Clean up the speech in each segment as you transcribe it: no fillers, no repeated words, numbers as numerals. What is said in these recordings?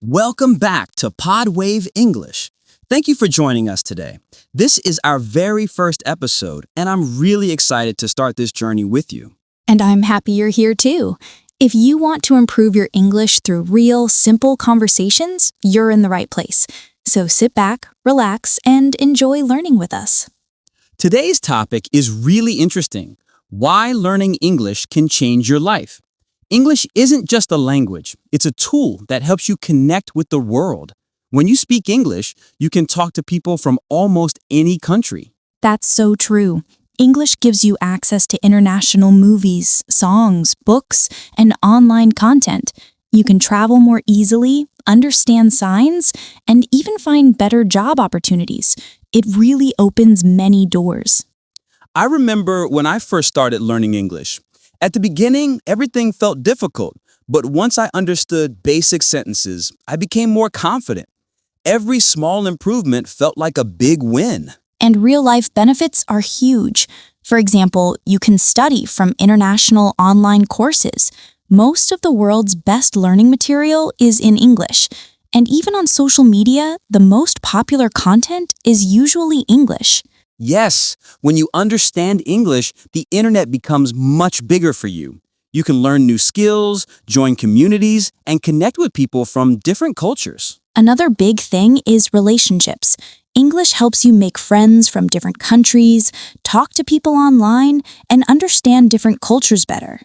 Welcome back to PodWave English. Thank you for joining us today. This is our very first episode, and I'm really excited to start this journey with you. And I'm happy you're here too. If you want to improve your English through real, simple conversations, you're in the right place. So sit back, relax, and enjoy learning with us. Today's topic is really interesting: why learning English can change your life. English isn't just a language, it's a tool that helps you connect with the world. When you speak English, you can talk to people from almost any country. That's so true. English gives you access to international movies, songs, books, and online content. You can travel more easily, understand signs, and even find better job opportunities. It really opens many doors. I remember when I first started learning English. At the beginning, everything felt difficult, but once I understood basic sentences, I became more confident. Every small improvement felt like a big win. And real-life benefits are huge. For example, you can study from international online courses. Most of the world's best learning material is in English. And even on social media, the most popular content is usually English. Yes, when you understand English, the internet becomes much bigger for you. You can learn new skills, join communities, and connect with people from different cultures. Another big thing is relationships. English helps you make friends from different countries, talk to people online, and understand different cultures better.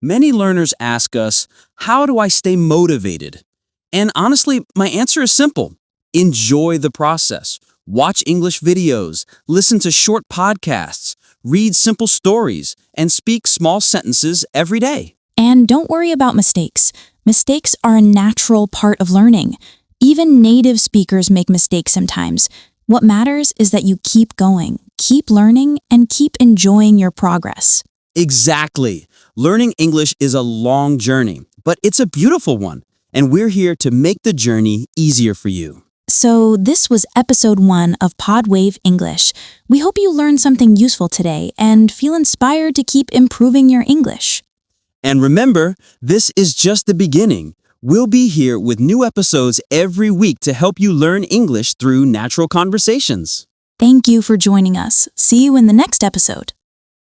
Many learners ask us, how do I stay motivated? And honestly, my answer is simple. Enjoy the process. Watch English videos, listen to short podcasts, read simple stories, and speak small sentences every day. And don't worry about mistakes. Mistakes are a natural part of learning. Even native speakers make mistakes sometimes. What matters is that you keep going, keep learning, and keep enjoying your progress. Exactly. Learning English is a long journey, but it's a beautiful one, and we're here to make the journey easier for you. So this was episode 1 of PodWave English. We hope you learned something useful today and feel inspired to keep improving your English. And remember, this is just the beginning. We'll be here with new episodes every week to help you learn English through natural conversations. Thank you for joining us. See you in the next episode.